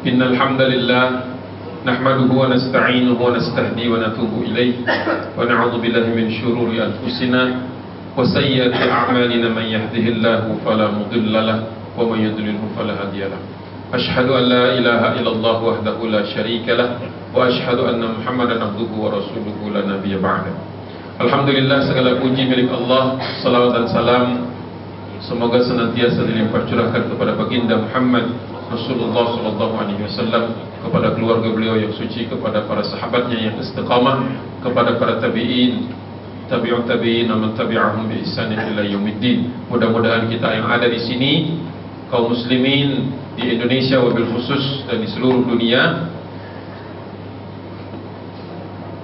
Innal hamdalillah nahmaduhu wa nasta'inuhu wa nastahdi wa natubu ilaih wa na'udzu billahi min syururi anfusina wa sayyiati a'malina man yahdihillahu fala mudilla lahu wa man yudlilhu fala hadiya lahu. Asyhadu an la ilaha illallah wahdahu la syarika lah wa asyhadu anna Muhammadan abduhu wa rasuluhu la nabiyya ba'da. Alhamdulillah, segala puji milik Allah, salawat dan salam semoga senantiasa dilimpah curahkan kepada baginda Muhammad Rasulullah sallallahu alaihi wasallam, kepada keluarga beliau yang suci, kepada para sahabatnya yang istiqamah, kepada para tabi'in, tabi'ut tabi'in, man tabi'ahum bi ihsan ila yaumiddin. Mudah-mudahan kita yang ada di sini, kaum muslimin di Indonesia wabil khusus dan di seluruh dunia,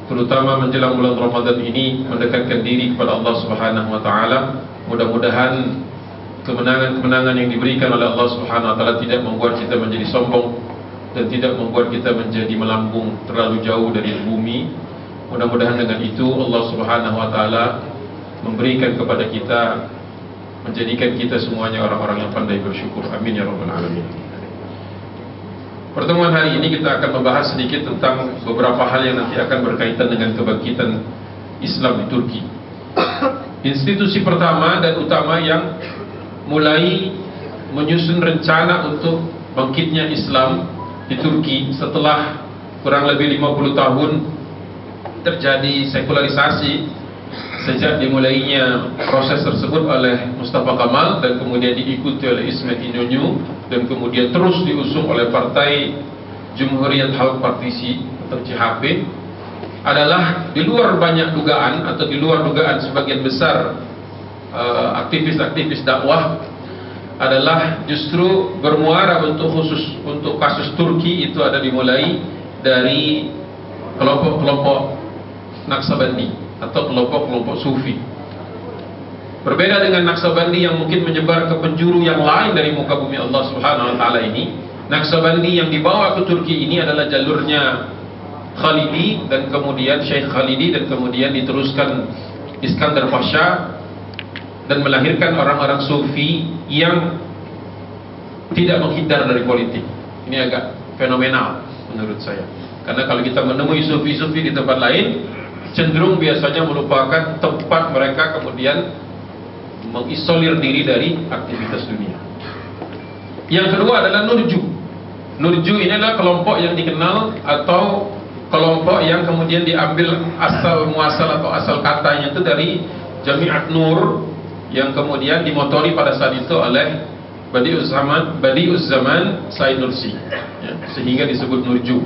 terutama menjelang bulan Ramadan ini, mendekatkan diri kepada Allah Subhanahu wa taala. Mudah-mudahan kemenangan-kemenangan yang diberikan oleh Allah Subhanahu wa taala tidak membuat kita menjadi sombong dan tidak membuat kita menjadi melambung terlalu jauh dari bumi. Mudah-mudahan dengan itu Allah Subhanahu wa taala memberikan kepada kita, menjadikan kita semuanya orang-orang yang pandai bersyukur. Amin ya rabbal alamin. Pertemuan hari ini kita akan membahas sedikit tentang beberapa hal yang nanti akan berkaitan dengan kebangkitan Islam di Turki. Institusi pertama dan utama yang mulai menyusun rencana untuk bangkitnya Islam di Turki setelah kurang lebih 50 tahun terjadi sekularisasi sejak dimulainya proses tersebut oleh Mustafa Kemal dan kemudian diikuti oleh Ismet Inönü dan kemudian terus diusung oleh Partai Cumhuriyet Halk Partisi atau CHP, adalah di luar banyak dugaan atau di luar dugaan sebagian besar aktivis-aktivis dakwah, adalah justru bermuara untuk khusus untuk kasus Turki itu ada dimulai dari kelompok-kelompok Naksabandi atau kelompok-kelompok Sufi. Berbeda dengan Naksabandi yang mungkin menyebar ke penjuru yang lain dari muka bumi Allah Subhanahu wa taala ini, Naksabandi yang dibawa ke Turki ini adalah jalurnya Khalidi dan kemudian Syekh Khalidi dan kemudian diteruskan Iskandar Pasha dan melahirkan orang-orang Sufi yang tidak menghindar dari politik. Ini agak fenomenal menurut saya. Karena kalau kita menemui Sufi-Sufi di tempat lain, cenderung biasanya merupakan tempat mereka kemudian mengisolir diri dari aktivitas dunia. Yang kedua adalah Nurju. Nurju ini adalah kelompok yang dikenal atau kelompok yang kemudian diambil asal muasal atau asal katanya itu dari Jami'at Nur, yang kemudian dimotori pada saat itu oleh Badi'uz Zaman Said Nursi, ya, sehingga disebut Nurju.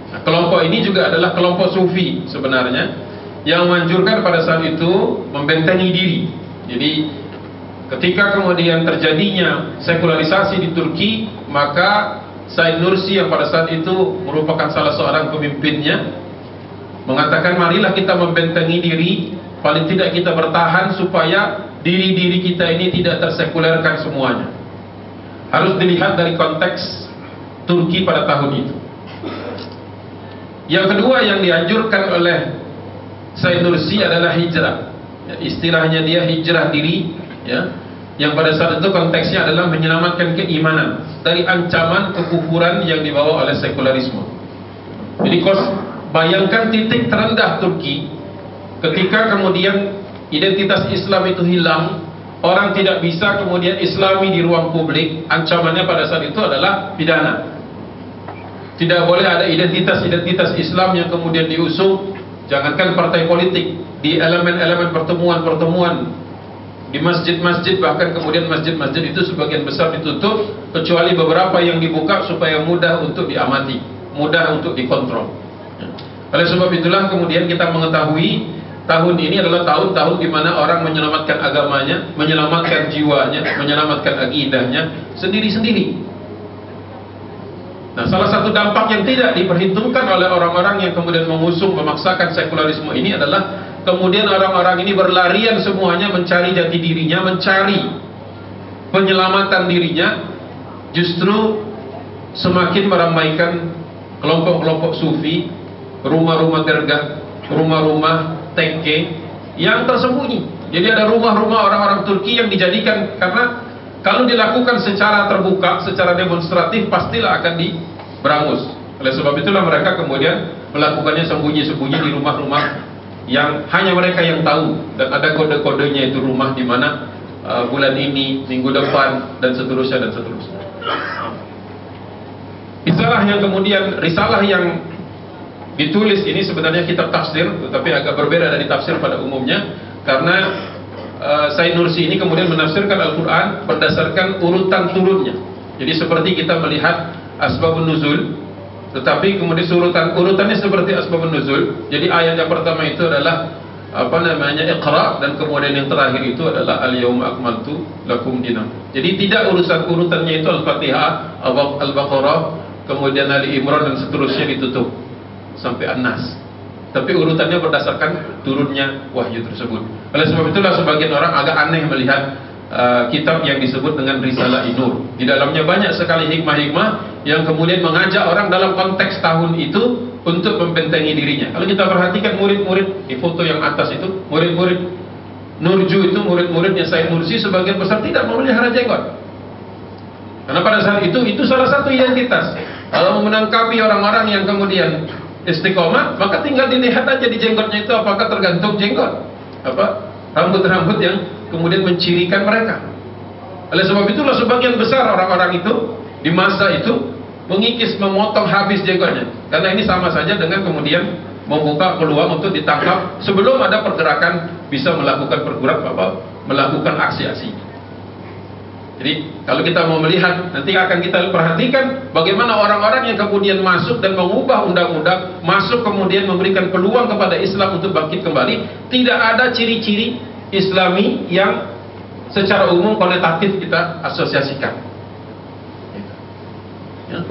Nah, kelompok ini juga adalah kelompok Sufi sebenarnya yang menganjurkan pada saat itu membentengi diri. Jadi ketika kemudian terjadinya sekularisasi di Turki, maka Said Nursi yang pada saat itu merupakan salah seorang pemimpinnya mengatakan, marilah kita membentengi diri, paling tidak kita bertahan supaya diri-diri kita ini tidak tersekulerkan semuanya. Harus dilihat dari konteks Turki pada tahun itu. Yang kedua yang dianjurkan oleh Said Nursi adalah hijrah. Ya, istilahnya dia hijrah diri, ya, yang pada saat itu konteksnya adalah menyelamatkan keimanan dari ancaman kekufuran yang dibawa oleh sekularisme. Jadi bayangkan titik terendah Turki ketika kemudian identitas Islam itu hilang, orang tidak bisa kemudian Islami di ruang publik. Ancamannya pada saat itu adalah pidana. Tidak boleh ada identitas-identitas Islam yang kemudian diusung. Jangankan partai politik, di elemen-elemen pertemuan-pertemuan di masjid-masjid, bahkan kemudian masjid-masjid itu sebagian besar ditutup, kecuali beberapa yang dibuka supaya mudah untuk diamati, mudah untuk dikontrol. Oleh sebab itulah kemudian kita mengetahui tahun ini adalah tahun-tahun di mana orang menyelamatkan agamanya, menyelamatkan jiwanya, menyelamatkan akidahnya sendiri-sendiri. Nah, salah satu dampak yang tidak diperhitungkan oleh orang-orang yang kemudian mengusung, memaksakan sekularisme ini adalah kemudian orang-orang ini berlarian semuanya mencari jati dirinya, mencari penyelamatan dirinya, justru semakin meramaikan kelompok-kelompok Sufi, rumah-rumah dergah, rumah-rumah tengke yang tersembunyi. Jadi ada rumah-rumah orang-orang Turki yang dijadikan, karena kalau dilakukan secara terbuka, secara demonstratif, pastilah akan berangus. Oleh sebab itulah mereka kemudian melakukannya sembunyi-sembunyi di rumah-rumah yang hanya mereka yang tahu, dan ada kode-kodenya, itu rumah di mana bulan ini, minggu depan, dan seterusnya dan seterusnya. Risalah yang ditulis ini sebenarnya kitab tafsir, tetapi agak berbeda dari tafsir pada umumnya, karena Said Nursi ini kemudian menafsirkan Al-Quran berdasarkan urutan turunnya. Jadi seperti kita melihat asbabun nuzul, tetapi kemudian urutannya seperti asbabun nuzul. Jadi ayat yang pertama itu adalah Iqra, dan kemudian yang terakhir itu adalah Al-Yawma Akmaltu Lakum Dinakum. Jadi tidak urutannya itu Al-Fatihah, Al-Baqarah, kemudian Ali Imran, dan seterusnya ditutup sampai An-Nas. Tapi urutannya berdasarkan turunnya wahyu tersebut. Oleh sebab itulah sebagian orang agak aneh melihat kitab yang disebut dengan Risalah Nur. Di dalamnya banyak sekali hikmah-hikmah yang kemudian mengajak orang dalam konteks tahun itu untuk membentengi dirinya. Kalau kita perhatikan murid-murid di foto yang atas itu, murid-murid Nurju itu, murid-muridnya Said Nursi, sebagian besar tidak memelihara jenggot. Karena pada saat itu salah satu identitas. Kalau menangkapi orang-orang yang kemudian istiqomah, maka tinggal dilihat aja di jenggotnya itu apakah tergantung jenggot, rambut-rambut yang kemudian mencirikan mereka. Oleh sebab itulah sebagian besar orang-orang itu di masa itu mengikis, memotong habis jenggotnya, karena ini sama saja dengan kemudian membuka peluang untuk ditangkap sebelum ada pergerakan bisa melakukan melakukan aksi-aksi. Jadi kalau kita mau melihat, nanti akan kita perhatikan bagaimana orang-orang yang kemudian masuk dan mengubah undang-undang, masuk kemudian memberikan peluang kepada Islam untuk bangkit kembali. Tidak ada ciri-ciri Islami yang secara umum konotatif kita asosiasikan. Ya.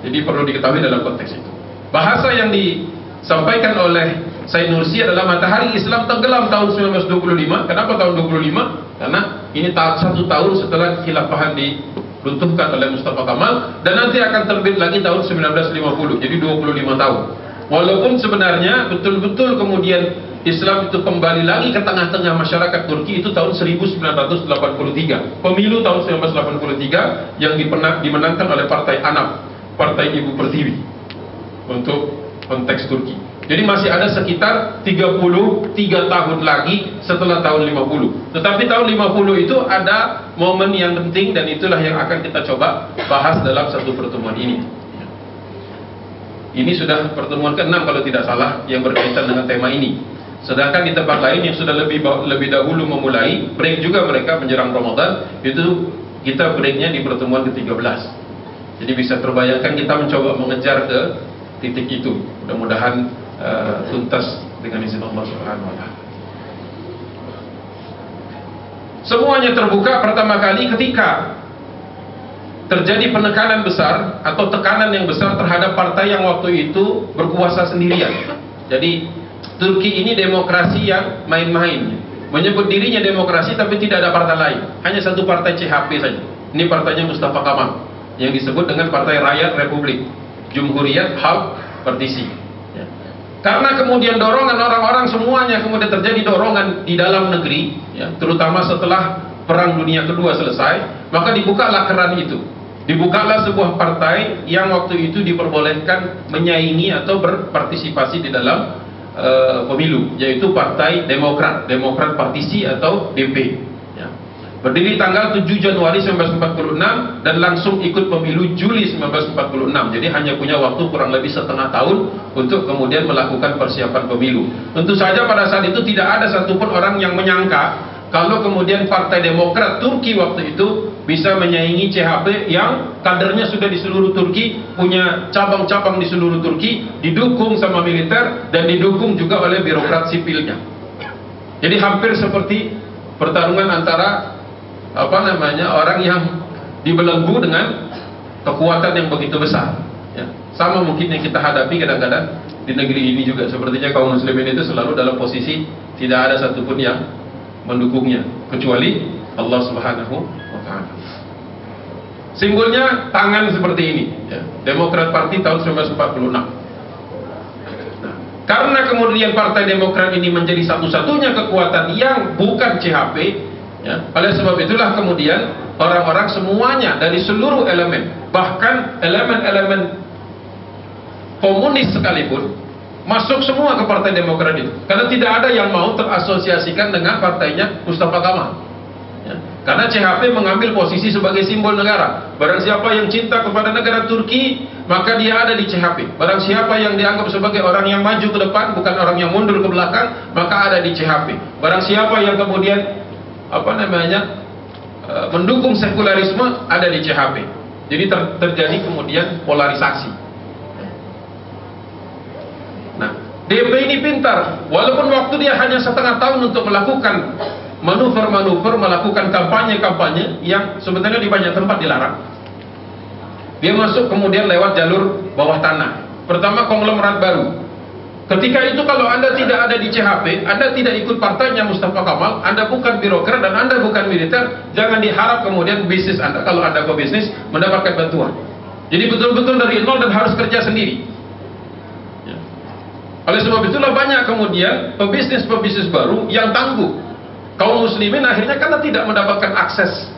Jadi perlu diketahui dalam konteks itu. Bahasa yang disampaikan oleh Said Nursi adalah matahari Islam tenggelam tahun 1925. Kenapa tahun 25? Karena ini satu tahun setelah khilafahan diruntuhkan oleh Mustafa Kamal, dan nanti akan terbit lagi tahun 1950. Jadi 25 tahun. Walaupun sebenarnya betul-betul kemudian Islam itu kembali lagi ke tengah-tengah masyarakat Turki itu tahun 1983. Pemilu tahun 1983 yang dimenangkan oleh Partai ANAP, Partai Ibu Pertiwi, untuk konteks Turki. Jadi masih ada sekitar 33 tahun lagi setelah tahun 50. Tetapi tahun 50 itu ada momen yang penting, dan itulah yang akan kita coba bahas dalam satu pertemuan ini. Ini sudah pertemuan ke-6 kalau tidak salah yang berkaitan dengan tema ini. Sedangkan di tempat lain yang sudah lebih dahulu memulai, break juga mereka menjelang Ramadan, itu kita breaknya di pertemuan ke-13. Jadi bisa terbayangkan kita mencoba mengejar ke titik itu. Mudah-mudahan tuntas dengan izin Allah Subhanahu wa Ta'ala. Semuanya terbuka pertama kali ketika terjadi penekanan besar atau tekanan yang besar terhadap partai yang waktu itu berkuasa sendirian. Jadi Turki ini demokrasi yang main-main, menyebut dirinya demokrasi tapi tidak ada partai lain, hanya satu partai CHP saja. Ini partainya Mustafa Kamal yang disebut dengan Partai Rakyat Republik, Cumhuriyet Halk Partisi. Karena kemudian dorongan orang-orang semuanya, kemudian terjadi dorongan di dalam negeri, ya, terutama setelah Perang Dunia Kedua selesai, maka dibukalah keran itu. Dibukalah sebuah partai yang waktu itu diperbolehkan menyaingi atau berpartisipasi di dalam pemilu, yaitu Partai Demokrat, Demokrat Partisi atau DP. Ya. Berdiri tanggal 7 Januari 1946 dan langsung ikut pemilu Juli 1946. Jadi hanya punya waktu kurang lebih setengah tahun untuk kemudian melakukan persiapan pemilu. Tentu saja pada saat itu tidak ada satupun orang yang menyangka kalau kemudian Partai Demokrat Turki waktu itu bisa menyaingi CHP yang kadernya sudah di seluruh Turki, punya cabang-cabang di seluruh Turki, didukung sama militer dan didukung juga oleh birokrat sipilnya. Jadi hampir seperti pertarungan antara orang yang dibelenggu dengan kekuatan yang begitu besar. Ya. Sama mungkin yang kita hadapi kadang-kadang di negeri ini juga. Sepertinya kaum muslimin itu selalu dalam posisi tidak ada satupun yang mendukungnya kecuali Allah Subhanahu wa Ta'ala. Simbolnya tangan seperti ini, ya. Demokrat Parti tahun 1946. Nah, karena kemudian Partai Demokrat ini menjadi satu-satunya kekuatan yang bukan CHP, ya, oleh sebab itulah kemudian orang-orang semuanya dari seluruh elemen, bahkan elemen-elemen komunis sekalipun masuk semua ke Partai Demokrat itu, karena tidak ada yang mau terasosiasikan dengan partainya Mustafa Kamal. Ya. Karena CHP mengambil posisi sebagai simbol negara. Barang siapa yang cinta kepada negara Turki, maka dia ada di CHP. Barang siapa yang dianggap sebagai orang yang maju ke depan, bukan orang yang mundur ke belakang, maka ada di CHP. Barang siapa yang kemudian mendukung sekularisme, ada di CHP. Jadi terjadi kemudian polarisasi. Nah, DP ini pintar, walaupun waktu dia hanya setengah tahun untuk melakukan manuver-manuver, melakukan kampanye-kampanye yang sebenarnya di banyak tempat dilarang. Dia masuk kemudian lewat jalur bawah tanah. Pertama, konglomerat baru. Ketika itu kalau Anda tidak ada di CHP, Anda tidak ikut partainya Mustafa Kamal, Anda bukan birokrat dan Anda bukan militer, jangan diharap kemudian bisnis Anda, kalau Anda ke bisnis, mendapatkan bantuan. Jadi betul-betul dari nol dan harus kerja sendiri. Oleh sebab itulah banyak kemudian pebisnis-pebisnis baru yang tangguh. Kaum muslimin akhirnya karena tidak mendapatkan akses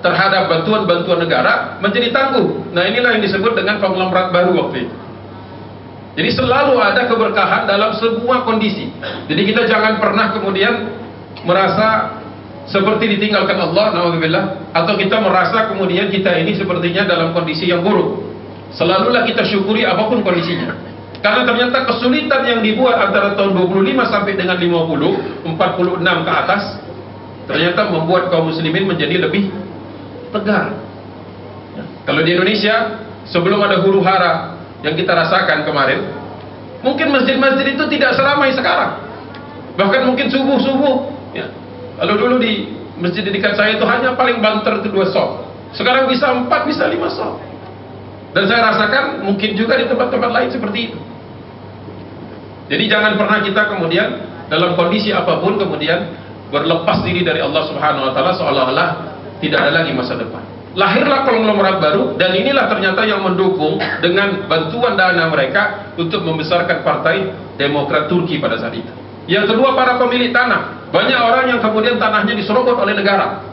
terhadap bantuan-bantuan negara menjadi tangguh. Nah, inilah yang disebut dengan konglomerat baru waktu itu. Jadi selalu ada keberkahan dalam semua kondisi. Jadi kita jangan pernah kemudian merasa seperti ditinggalkan Allah, naudzubillah, atau kita merasa kemudian kita ini sepertinya dalam kondisi yang buruk. Selalulah kita syukuri apapun kondisinya. Karena ternyata kesulitan yang dibuat antara tahun 25 sampai dengan 50, 46 ke atas, ternyata membuat kaum muslimin menjadi lebih tegar. Ya. Kalau di Indonesia, sebelum ada huru hara yang kita rasakan kemarin, mungkin masjid-masjid itu tidak seramai sekarang. Bahkan mungkin subuh-subuh. Ya. Kalau dulu di masjid di dekat saya itu hanya paling banter itu 2 shop. Sekarang bisa 4, bisa 5 shop. Dan saya rasakan mungkin juga di tempat-tempat lain seperti itu. Jadi jangan pernah kita kemudian dalam kondisi apapun kemudian berlepas diri dari Allah Subhanahu wa taala seolah-olah tidak ada lagi masa depan. Lahirlah konglomerat baru dan inilah ternyata yang mendukung dengan bantuan dana mereka untuk membesarkan Partai Demokrat Turki pada saat itu. Yang kedua, para pemilik tanah. Banyak orang yang kemudian tanahnya diserobot oleh negara.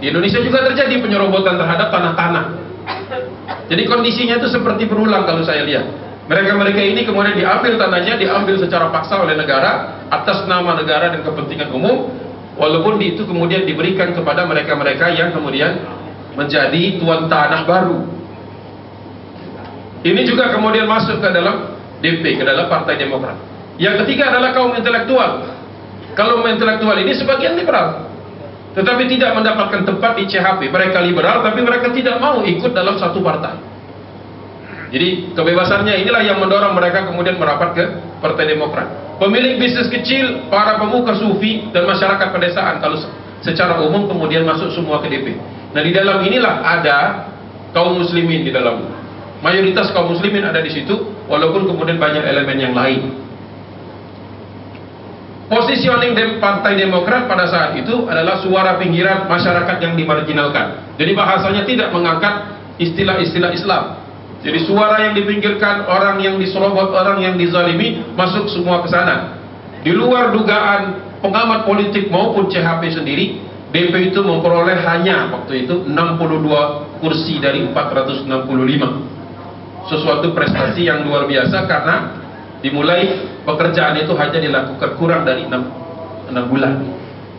Di Indonesia juga terjadi penyerobotan terhadap tanah-tanah. Jadi kondisinya itu seperti berulang kalau saya lihat. Mereka-mereka ini kemudian diambil tanahnya, diambil secara paksa oleh negara atas nama negara dan kepentingan umum, walaupun itu kemudian diberikan kepada mereka-mereka yang kemudian menjadi tuan tanah baru. Ini juga kemudian masuk ke dalam DP, ke dalam Partai Demokrat. Yang ketiga adalah kaum intelektual. Kaum intelektual ini sebagian liberal, tetapi tidak mendapatkan tempat di CHP. Mereka liberal, tapi mereka tidak mau ikut dalam satu partai. Jadi kebebasannya inilah yang mendorong mereka kemudian merapat ke Partai Demokrat. Pemilik bisnis kecil, para pemuka sufi dan masyarakat pedesaan kalau secara umum kemudian masuk semua ke DP. Nah, di dalam inilah ada kaum muslimin di dalam. Mayoritas kaum muslimin ada di situ, walaupun kemudian banyak elemen yang lain. Positioning Partai Demokrat pada saat itu adalah suara pinggiran masyarakat yang dimarginalkan. Jadi bahasanya tidak mengangkat istilah-istilah Islam. Jadi suara yang dipinggirkan, orang yang diserobot, orang yang dizalimi, masuk semua ke sana. Di luar dugaan pengamat politik maupun CHP sendiri, DP itu memperoleh hanya waktu itu 62 kursi dari 465. Sesuatu prestasi yang luar biasa karena dimulai pekerjaan itu hanya dilakukan kurang dari 6 bulan.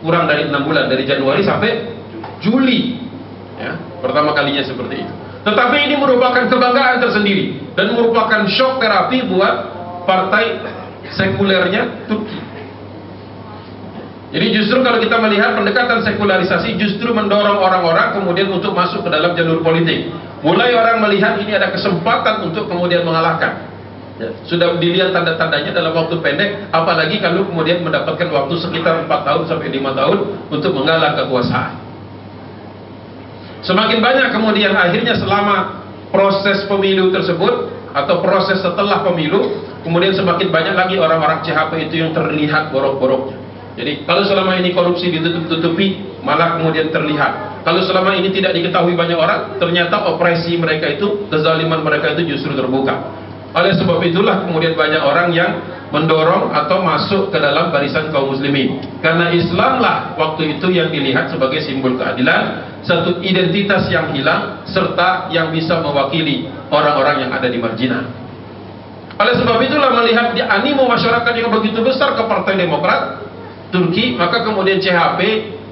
Kurang dari 6 bulan, dari Januari sampai Juli. Ya, pertama kalinya seperti itu. Tetapi ini merupakan kebanggaan tersendiri dan merupakan shock terapi buat partai sekulernya Turki. Jadi justru kalau kita melihat pendekatan sekularisasi justru mendorong orang-orang kemudian untuk masuk ke dalam jalur politik. Mulai orang melihat ini ada kesempatan untuk kemudian mengalahkan. Ya, sudah dilihat tanda-tandanya dalam waktu pendek, apalagi kalau kemudian mendapatkan waktu sekitar 4 tahun sampai 5 tahun untuk menggalang kekuasaan. Semakin banyak kemudian akhirnya selama proses pemilu tersebut atau proses setelah pemilu, kemudian semakin banyak lagi orang-orang CHP itu yang terlihat borok-boroknya. Jadi kalau selama ini korupsi ditutup-tutupi, malah kemudian terlihat. Kalau selama ini tidak diketahui banyak orang, ternyata opresi mereka itu, kezaliman mereka itu justru terbuka. Oleh sebab itulah kemudian banyak orang yang mendorong atau masuk ke dalam barisan kaum muslimin, karena Islamlah waktu itu yang dilihat sebagai simbol keadilan, satu identitas yang hilang, serta yang bisa mewakili orang-orang yang ada di marginal. Oleh sebab itulah melihat di animo masyarakat yang begitu besar ke Partai Demokrat Turki, maka kemudian CHP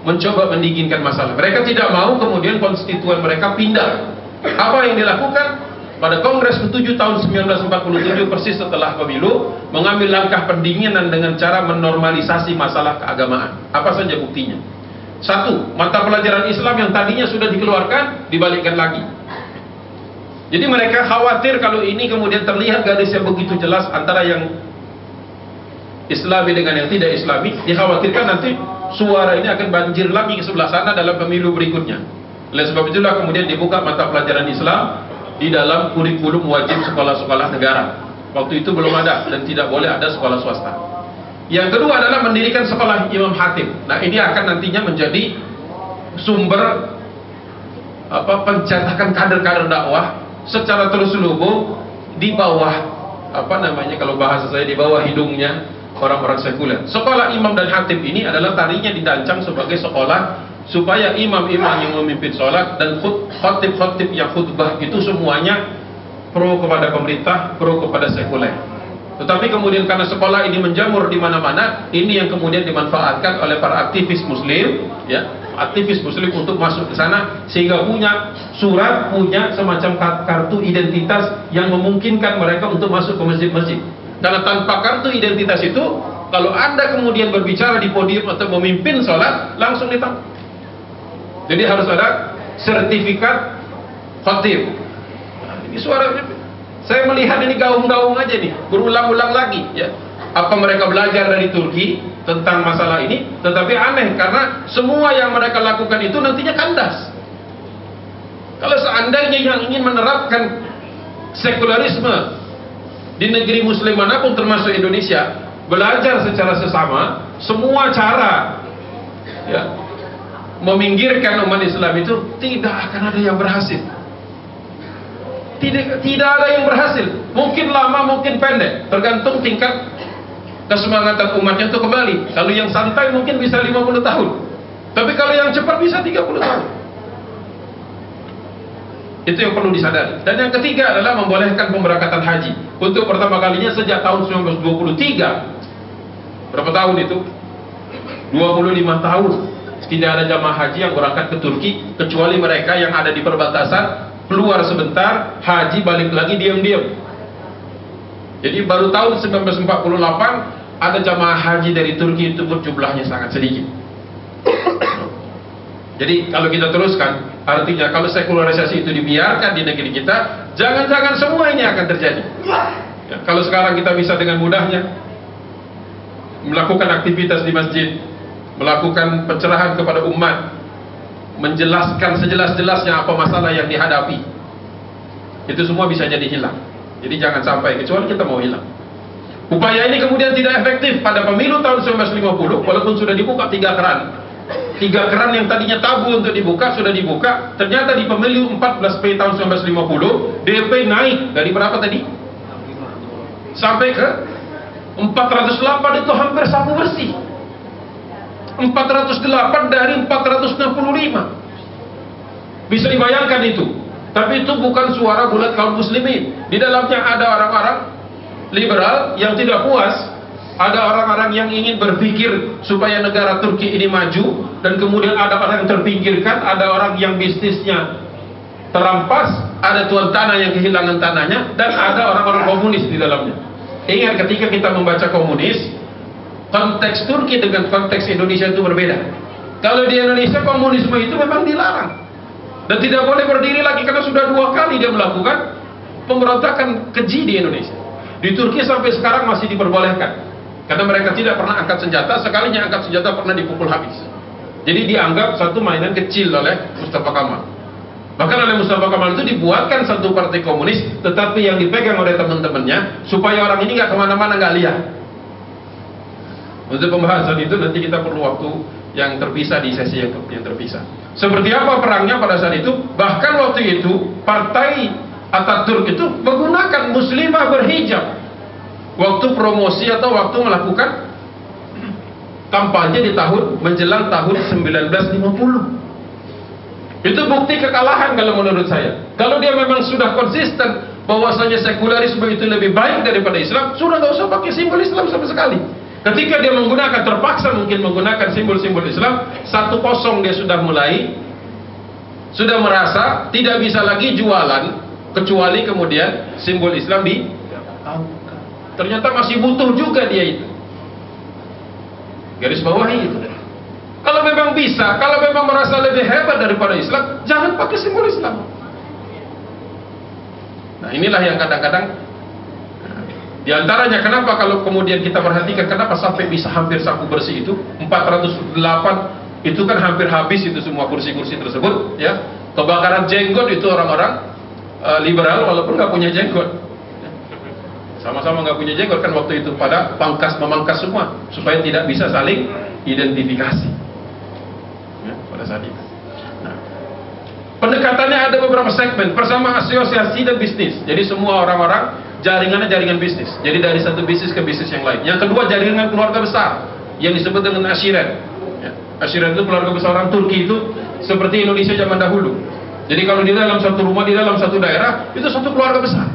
mencoba mendinginkan masalah. Mereka tidak mau kemudian konstituen mereka pindah. Apa yang dilakukan? Pada Kongres ke-7 tahun 1947, persis setelah pemilu, mengambil langkah pendinginan dengan cara menormalisasi masalah keagamaan. Apa saja buktinya? Satu, mata pelajaran Islam yang tadinya sudah dikeluarkan, dibalikkan lagi. Jadi mereka khawatir kalau ini kemudian terlihat garis yang begitu jelas antara yang Islami dengan yang tidak Islami, dikhawatirkan nanti suara ini akan banjir lagi ke sebelah sana dalam pemilu berikutnya. Oleh sebab itulah kemudian dibuka mata pelajaran Islam di dalam kurikulum wajib sekolah-sekolah negara. Waktu itu belum ada dan tidak boleh ada sekolah swasta. Yang kedua adalah mendirikan sekolah Imam Khatib. Nah, ini akan nantinya menjadi sumber pencetakan kader-kader dakwah secara terselubung di bawah kalau bahasa saya di bawah hidungnya orang-orang sekuler. Sekolah Imam dan Khatib ini adalah tadinya dirancang sebagai sekolah supaya imam-imam yang memimpin sholat dan khotib-khotib yang khutbah itu semuanya pro kepada pemerintah, pro kepada sekuler. Tetapi kemudian karena sekolah ini menjamur di mana-mana, ini yang kemudian dimanfaatkan oleh para aktivis muslim, aktivis muslim untuk masuk ke sana, sehingga punya surat, punya semacam kartu identitas yang memungkinkan mereka untuk masuk ke masjid-masjid. Karena tanpa kartu identitas itu, kalau Anda kemudian berbicara di podium atau memimpin sholat, langsung ditangkap. Jadi harus ada sertifikat khatib. Nah, ini suara, saya melihat ini gaung-gaung aja nih, berulang-ulang lagi. Ya, apa mereka belajar dari Turki tentang masalah ini? Tetapi aneh karena semua yang mereka lakukan itu nantinya kandas. Kalau seandainya yang ingin menerapkan sekularisme di negeri Muslim manapun termasuk Indonesia, belajar secara sesama, semua cara meminggirkan umat Islam itu tidak akan ada yang berhasil. Tidak ada yang berhasil. Mungkin lama, mungkin pendek, tergantung tingkat kesemangatan umatnya itu kembali. Kalau yang santai mungkin bisa 50 tahun. Tapi kalau yang cepat bisa 30 tahun. Itu yang perlu disadari. Dan yang ketiga adalah membolehkan pemberangkatan haji. Untuk pertama kalinya sejak tahun 1923. Berapa tahun itu? 25 tahun. Tidak ada jamaah haji yang berangkat ke Turki, kecuali mereka yang ada di perbatasan, keluar sebentar, haji balik lagi diam-diam. Jadi baru tahun 1948 ada jamaah haji dari Turki itu jumlahnya sangat sedikit. Jadi kalau kita teruskan, artinya kalau sekularisasi itu dibiarkan di negeri kita, jangan-jangan semua ini akan terjadi. Ya, kalau sekarang kita bisa dengan mudahnya melakukan aktivitas di masjid, melakukan pencerahan kepada umat, menjelaskan sejelas-jelasnya apa masalah yang dihadapi, itu semua bisa jadi hilang. Jadi jangan sampai, kecuali kita mau hilang. Upaya ini kemudian tidak efektif pada pemilu tahun 1950, walaupun sudah dibuka 3 keran. 3 keran yang tadinya tabu untuk dibuka, sudah dibuka. Ternyata di pemilu 14 Mei tahun 1950, DP naik dari berapa tadi? Sampai ke 408, itu hampir sapu bersih. 408 dari 465. Bisa dibayangkan itu. Tapi itu bukan suara bulat kaum muslimin. Di dalamnya ada orang-orang liberal yang tidak puas, ada orang-orang yang ingin berpikir supaya negara Turki ini maju, dan kemudian ada orang yang terpinggirkan, ada orang yang bisnisnya terampas, ada tuan tanah yang kehilangan tanahnya, dan ada orang-orang komunis di dalamnya. Ingat, ketika kita membaca komunis, konteks Turki dengan konteks Indonesia itu berbeda. Kalau di Indonesia komunisme itu memang dilarang dan tidak boleh berdiri lagi, karena sudah 2 kali dia melakukan pemberontakan keji di Indonesia. Di Turki sampai sekarang masih diperbolehkan, karena mereka tidak pernah angkat senjata. Sekalinya angkat senjata pernah dipukul habis. Jadi dianggap satu mainan kecil oleh Mustafa Kemal. Bahkan oleh Mustafa Kemal itu dibuatkan satu partai komunis, tetapi yang dipegang oleh teman-temannya supaya orang ini nggak kemana-mana, nggak lihat. Untuk pembahasan itu nanti kita perlu waktu yang terpisah di sesi yang terpisah. Seperti apa perangnya pada saat itu? Bahkan waktu itu partai Atatürk itu menggunakan muslimah berhijab waktu promosi atau waktu melakukan kampanye di tahun menjelang tahun 1950. Itu bukti kekalahan kalau menurut saya. Kalau dia memang sudah konsisten bahwasanya sekularisme itu lebih baik daripada Islam, sudah nggak usah pakai simbol Islam sama sekali. Ketika dia menggunakan, terpaksa mungkin menggunakan simbol-simbol Islam, 1-0 dia sudah merasa tidak bisa lagi jualan kecuali kemudian simbol Islam di ternyata masih butuh juga dia itu. Garis bawahi itu. Kalau memang bisa, kalau memang merasa lebih hebat daripada Islam, jangan pakai simbol Islam. Nah, inilah yang kadang-kadang di antaranya kenapa kalau kemudian kita perhatikan kenapa sampai bisa hampir saku bersih itu 408 itu kan hampir habis itu semua kursi-kursi tersebut ya. Kebakaran jenggot itu orang-orang liberal walaupun nggak punya jenggot. Sama-sama nggak punya jenggot kan waktu itu pada memangkas semua supaya tidak bisa saling identifikasi. Ya, pada saat itu. Nah, pendekatannya ada beberapa segmen. Pertama asosiasi dan bisnis. Jadi semua orang-orang jaringannya jaringan bisnis. Jadi dari satu bisnis ke bisnis yang lain. Yang kedua jaringan keluarga besar yang disebut dengan asyirat. Ya, asyirat itu keluarga besar orang Turki itu seperti Indonesia zaman dahulu. Jadi kalau di dalam satu rumah, di dalam satu daerah itu satu keluarga besar.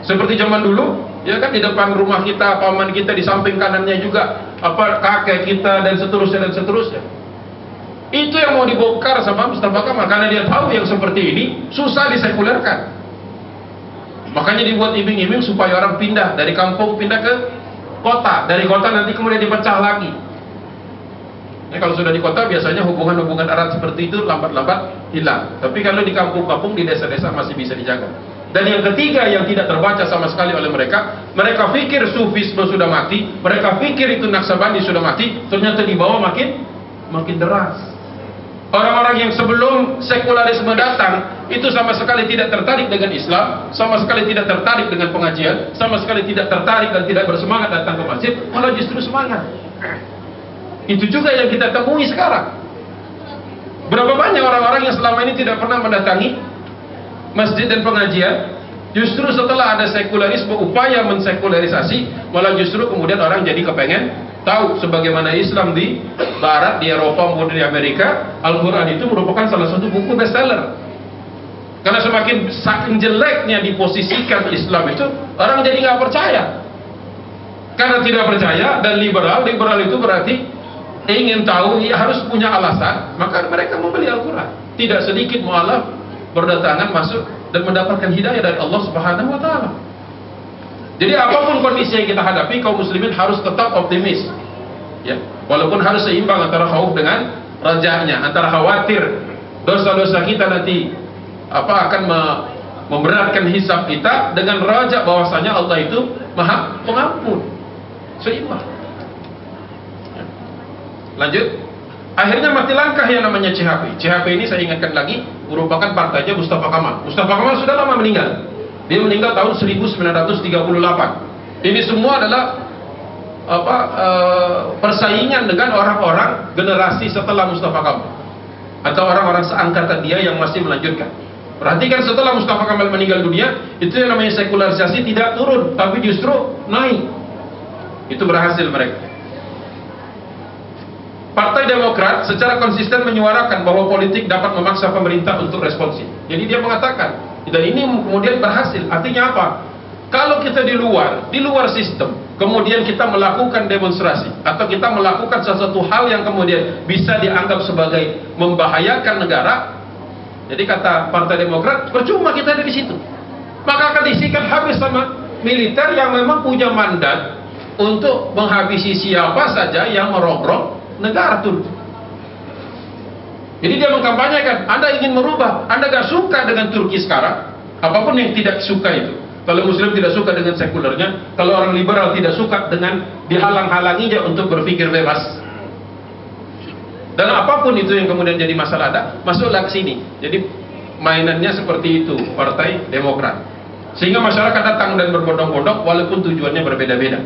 Seperti zaman dulu, ya kan di depan rumah kita, paman kita di samping kanannya juga kakek kita dan seterusnya dan seterusnya. Itu yang mau dibongkar sama Mustafa Kamal karena dia tahu yang seperti ini susah disekulerkan. Makanya dibuat iming-iming supaya orang pindah dari kampung pindah ke kota, dari kota nanti kemudian dipecah lagi. Nah, kalau sudah di kota biasanya hubungan-hubungan erat seperti itu lambat-lambat hilang. Tapi kalau di kampung-kampung, di desa-desa masih bisa dijaga. Dan yang ketiga yang tidak terbaca sama sekali oleh mereka pikir sufisme sudah mati, mereka pikir itu Naksabandi sudah mati, ternyata di bawah makin deras. Orang-orang yang sebelum sekularisme datang itu sama sekali tidak tertarik dengan Islam, sama sekali tidak tertarik dengan pengajian, sama sekali tidak tertarik dan tidak bersemangat datang ke masjid, malah justru semangat. Itu juga yang kita temui sekarang. Berapa banyak orang-orang yang selama ini tidak pernah mendatangi masjid dan pengajian, justru setelah ada sekularisme, upaya mensekularisasi, malah justru kemudian orang jadi kepengen tahu sebagaimana Islam di Barat, di Eropa maupun di Amerika, Al-Quran itu merupakan salah satu buku bestseller. Karena saking jeleknya diposisikan Islam itu, orang jadi nggak percaya. Karena tidak percaya dan liberal itu berarti ingin tahu, harus punya alasan, maka mereka membeli Al-Quran. Tidak sedikit mu'alaf berdatangan masuk dan mendapatkan hidayah dari Allah Subhanahu wa taala. Jadi apapun kondisi yang kita hadapi, kaum muslimin harus tetap optimis. Ya, walaupun harus seimbang antara khauf dengan rajanya, antara khawatir dosa-dosa kita nanti akan memberatkan hisab kita dengan raja bahwasanya Allah itu Maha Pengampun. Seimbang. Ya. Lanjut. Akhirnya mati langkah yang namanya CHP. CHP ini saya ingatkan lagi merupakan partainya Mustafa Kamal. Mustafa Kamal sudah lama meninggal. Dia meninggal tahun 1938. Ini semua adalah persaingan dengan orang-orang generasi setelah Mustafa Kamal atau orang-orang seangkatan dia yang masih melanjutkan. Perhatikan setelah Mustafa Kamal meninggal dunia, itu yang namanya sekularisasi tidak turun, tapi justru naik. Itu berhasil mereka. Partai Demokrat secara konsisten menyuarakan bahwa politik dapat memaksa pemerintah untuk responsif. Jadi dia mengatakan, dan ini kemudian berhasil. Artinya apa? Kalau kita di luar sistem, kemudian kita melakukan demonstrasi atau kita melakukan sesuatu hal yang kemudian bisa dianggap sebagai membahayakan negara, jadi kata Partai Demokrat, percuma kita ada di situ. Maka akan disikat habis sama militer yang memang punya mandat untuk menghabisi siapa saja yang merongrong negara Turki. Jadi dia mengkampanyekan, Anda ingin merubah, Anda gak suka dengan Turki sekarang, apapun yang tidak suka itu. Kalau Muslim tidak suka dengan sekulernya, kalau orang liberal tidak suka dengan dihalang-halanginya untuk berpikir bebas. Dan apapun itu yang kemudian jadi masalah ada, masuklah ke sini. Jadi mainannya seperti itu, Partai Demokrat. Sehingga masyarakat datang dan berbondong-bondong walaupun tujuannya berbeda-beda.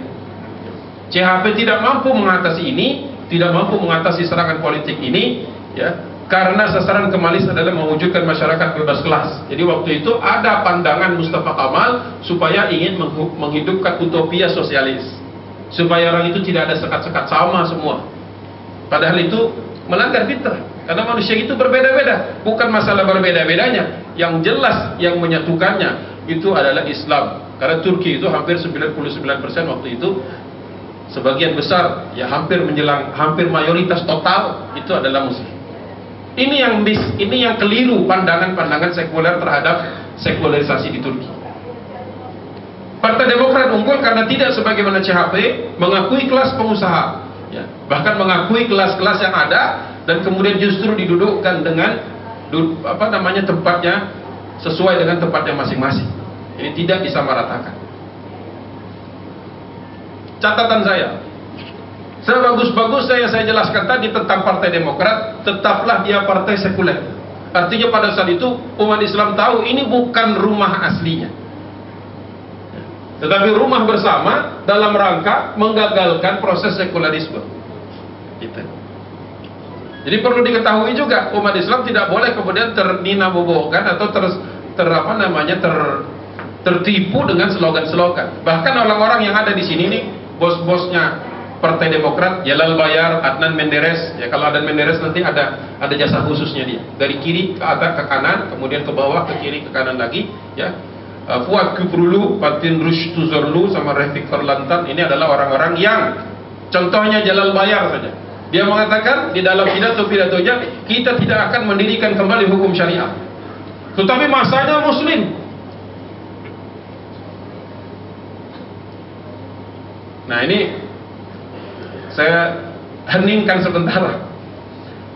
CHP tidak mampu mengatasi ini, tidak mampu mengatasi serangan politik ini, ya, karena sasaran Kemalis adalah mewujudkan masyarakat bebas kelas. Jadi waktu itu ada pandangan Mustafa Kamal supaya ingin menghidupkan utopia sosialis, supaya orang itu tidak ada sekat-sekat, sama semua. Padahal itu melanggar fitrah, karena manusia itu berbeda-beda. Bukan masalah berbeda-bedanya, yang jelas yang menyatukannya itu adalah Islam. Karena Turki itu hampir 99% waktu itu, sebagian besar, ya hampir mayoritas total itu adalah Muslim. Ini yang keliru pandangan-pandangan sekuler terhadap sekularisasi di Turki. Partai Demokrat unggul karena tidak sebagaimana CHP mengakui kelas pengusaha, ya, bahkan mengakui kelas-kelas yang ada, dan kemudian justru didudukkan dengan tempatnya sesuai dengan tempatnya masing-masing. Ini tidak disamaratakan. Catatan saya, sebagus-bagus saya jelaskan tadi tentang Partai Demokrat, tetaplah dia partai sekuler. Artinya pada saat itu umat Islam tahu ini bukan rumah aslinya, tetapi rumah bersama dalam rangka menggagalkan proses sekularisme. Gitu. Jadi perlu diketahui juga, umat Islam tidak boleh kemudian ternina-bobokan atau tertipu dengan slogan-slogan. Bahkan orang-orang yang ada di sini nih, bos-bosnya Partai Demokrat, Jalal Bayar, Adnan Menderes. Ya, kalau Adnan Menderes nanti ada jasa khususnya dia. Dari kiri ke atas ke kanan, kemudian ke bawah, ke kiri ke kanan lagi. Ya, Fuad Küprülü, Fatin Rüştüzörlü, sama Refik Ferlantan. Ini adalah orang-orang yang, contohnya Jalal Bayar saja. Dia mengatakan di dalam pidato-pidatonya, kita tidak akan mendirikan kembali hukum syariah, tetapi masanya Muslim. Nah, ini saya heningkan sebentar.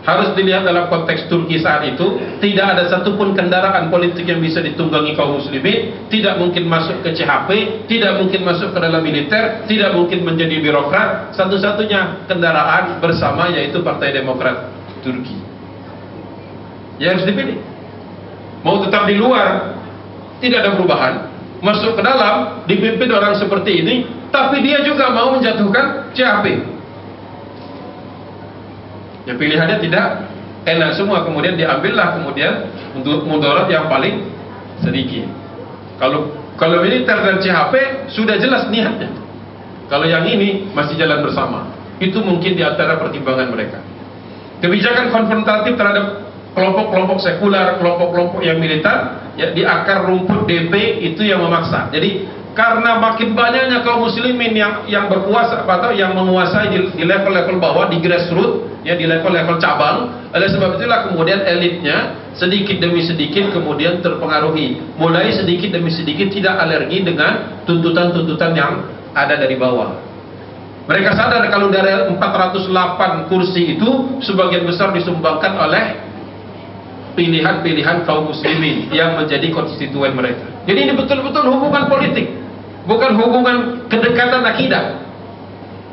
Harus dilihat dalam konteks Turki saat itu. Tidak ada satupun kendaraan politik yang bisa ditunggangi kaum muslimin. Tidak mungkin masuk ke CHP, tidak mungkin masuk ke dalam militer, tidak mungkin menjadi birokrat. Satu-satunya kendaraan bersama yaitu Partai Demokrat Turki. Ya, harus dipilih. Mau tetap di luar, tidak ada perubahan. Masuk ke dalam, dipimpin orang seperti ini, tapi dia juga mau menjatuhkan CHP. Ya, pilihannya tidak enak semua, kemudian diambillah kemudian untuk mudarat yang paling sedikit. Kalau militer dan CHP sudah jelas niatnya. Kalau yang ini masih jalan bersama, itu mungkin di antara pertimbangan mereka. Kebijakan konfrontatif terhadap kelompok-kelompok sekuler, kelompok-kelompok yang militer, ya, di akar rumput DP itu yang memaksa. Jadi karena makin banyaknya kaum muslimin yang berkuasa atau yang menguasai di level-level bawah, di grassroots, ya, di level-level cabang. Oleh sebab itulah kemudian elitnya sedikit demi sedikit kemudian terpengaruhi, mulai sedikit demi sedikit tidak alergi dengan tuntutan-tuntutan yang ada dari bawah. Mereka sadar kalau dari 408 kursi itu sebagian besar disumbangkan oleh pilihan-pilihan kaum muslimin yang menjadi konstituen mereka. Jadi ini betul-betul hubungan politik, bukan hubungan kedekatan akidah.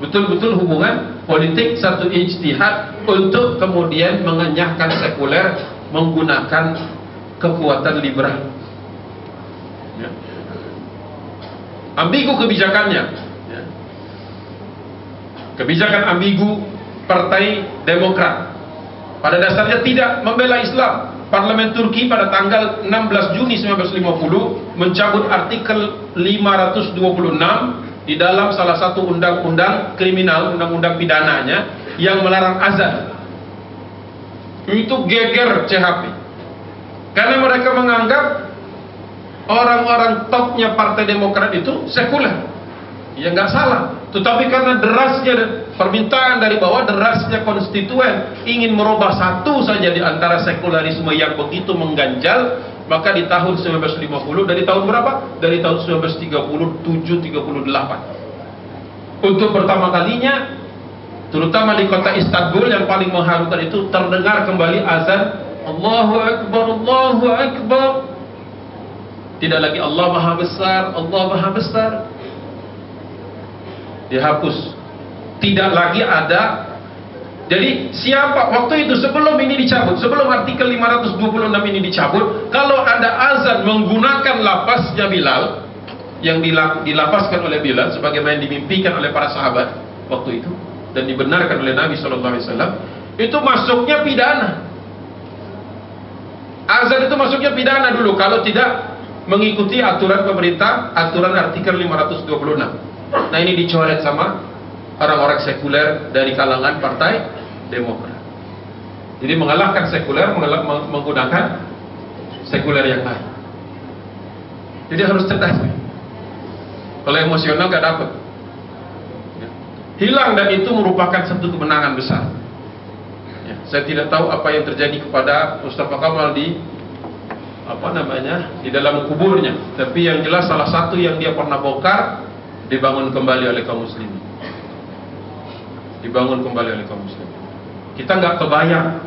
Betul-betul hubungan politik, satu ijtihad untuk kemudian mengenyahkan sekuler menggunakan kekuatan liberal. Ya. Ambigu kebijakannya. Ya. Kebijakan ambigu Partai Demokrat pada dasarnya tidak membela Islam. Parlemen Turki pada tanggal 16 Juni 1950 mencabut artikel 526 di dalam salah satu undang-undang kriminal, undang-undang pidananya yang melarang azan. Itu geger CHP. Karena mereka menganggap orang-orang topnya Partai Demokrat itu sekuler. Ya, nggak salah. Tetapi karena derasnya permintaan dari bawah, derasnya konstituen ingin merubah satu saja di antara sekularisme yang begitu mengganjal, maka di tahun 1950, dari tahun berapa? Dari tahun 1937-38. Untuk pertama kalinya, terutama di kota Istanbul yang paling mengharukan itu, terdengar kembali azan Allahu Akbar, Allahu Akbar. Tidak lagi Allah Maha Besar, Allah Maha Besar. Dihapus. Tidak lagi ada. Jadi siapa waktu itu, sebelum ini dicabut, sebelum artikel 526 ini dicabut, kalau ada azan menggunakan lafaznya Bilal, yang dilafazkan oleh Bilal sebagaimana yang dimimpikan oleh para sahabat waktu itu dan dibenarkan oleh Nabi SAW, itu masuknya pidana. Azan itu masuknya pidana dulu kalau tidak mengikuti aturan pemerintah, aturan artikel 526. Nah, ini dicoret sama orang-orang sekuler dari kalangan Partai Demokrat. Jadi mengalahkan sekuler, menggunakan sekuler yang lain. Jadi harus cerdas. Kalau emosional gak dapet. Hilang, dan itu merupakan satu kemenangan besar. Ya, saya tidak tahu apa yang terjadi kepada Mustafa Kamal di di dalam kuburnya. Tapi yang jelas salah satu yang dia pernah bongkar dibangun kembali oleh kaum muslimin. Dibangun kembali oleh kaum muslimin. Kita nggak kebayang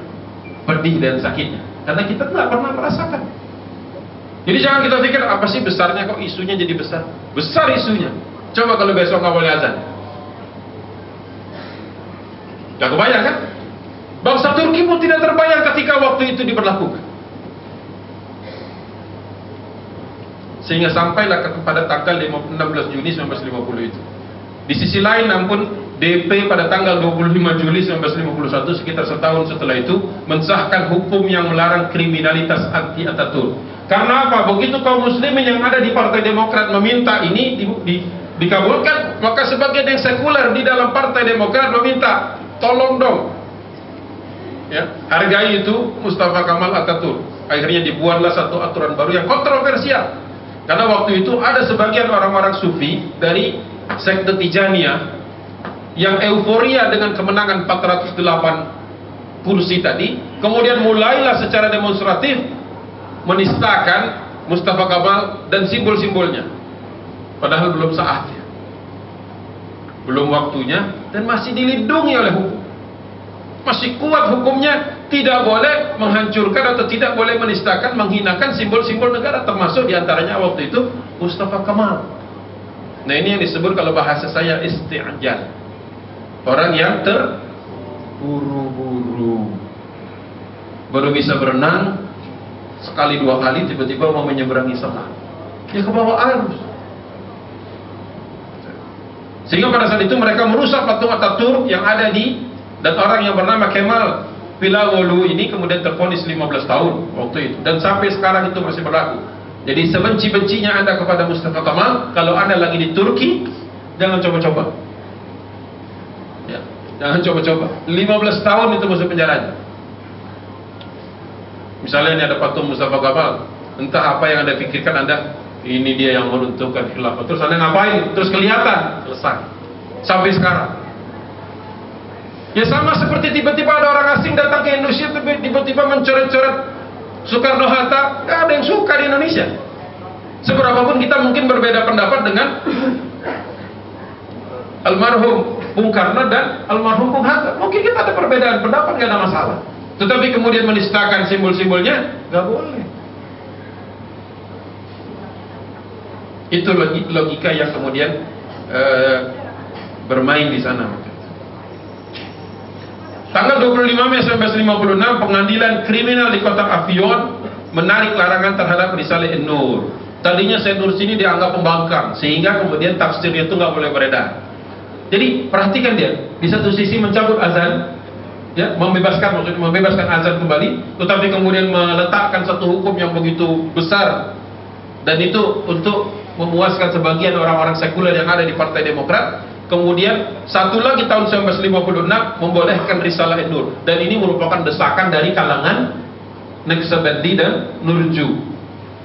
pedih dan sakitnya, karena kita nggak pernah merasakan. Jadi jangan kita pikir apa sih besarnya kok isunya jadi besar. Besar isunya. Coba kalau besok nggak boleh azan. Gak kebayang kan? Bangsa Turki pun tidak terbayang ketika waktu itu diberlakukan. Sehingga sampailah kepada tanggal 16 Juni 1950 itu. Di sisi lain, namun DP pada tanggal 25 Juli 1951, sekitar setahun setelah itu, mensahkan hukum yang melarang kriminalitas anti Ataturk. Karena apa? Begitu kaum muslimin yang ada di Partai Demokrat meminta ini dikabulkan, maka sebagian yang sekuler di dalam Partai Demokrat meminta, tolong dong, ya, hargai itu Mustafa Kamal Ataturk. Akhirnya dibuatlah satu aturan baru yang kontroversial. Karena waktu itu ada sebagian orang-orang sufi dari sekte Tijaniyah yang euforia dengan kemenangan 408 kursi tadi, kemudian mulailah secara demonstratif menistakan Mustafa Kamal dan simbol-simbolnya. Padahal belum saatnya, belum waktunya, dan masih dilindungi oleh hukum. Masih kuat hukumnya, tidak boleh menghancurkan atau tidak boleh menistakan, menghinakan simbol-simbol negara, termasuk diantaranya waktu itu Mustafa Kamal. Nah, ini yang disebut kalau bahasa saya isti'jal. Orang yang terburu-buru, baru bisa berenang sekali dua kali, tiba-tiba mau menyeberangi selat, dia ke bawah arus. Sehingga pada saat itu mereka merusak patung Ataturk yang ada di, dan orang yang bernama Kemal Pilagolu ini kemudian tervonis 15 tahun waktu itu, dan sampai sekarang itu masih berlaku. Jadi sebenci-bencinya Anda kepada Mustafa Kamal, kalau Anda lagi di Turki, jangan coba-coba. Ya, jangan coba-coba. 15 tahun itu masuk penjaranya. Misalnya ini ada patung Mustafa Kamal, entah apa yang Anda pikirkan Anda, ini dia yang meruntuhkan khilafah. Terus Anda ngapain? Terus kelihatan, selesai. Sampai sekarang. Ya sama seperti tiba-tiba ada orang asing datang ke Indonesia, tiba-tiba mencoret-coret Soekarno-Hatta. Gak ada yang suka di Indonesia. Seberapapun kita mungkin berbeda pendapat dengan almarhum Bung Karno dan almarhum Bung Hatta. Mungkin kita ada perbedaan pendapat, gak ada masalah. Tetapi kemudian menistakan simbol-simbolnya, gak boleh. Itu logika yang kemudian bermain di sana. Tanggal 25 Mei 1956, pengadilan kriminal di kota Avion menarik larangan terhadap Risalah An-Nur. Tadinya Said Nursi ini dianggap pembangkang, sehingga kemudian tafsirnya itu nggak boleh beredar. Jadi perhatikan dia, di satu sisi mencabut azan, ya, membebaskan azan kembali, tetapi kemudian meletakkan satu hukum yang begitu besar, dan itu untuk memuaskan sebagian orang-orang sekuler yang ada di Partai Demokrat. Kemudian satu lagi tahun 1956 membolehkan Risalah An-Nur, dan ini merupakan desakan dari kalangan Naqsabandi dan Nurju.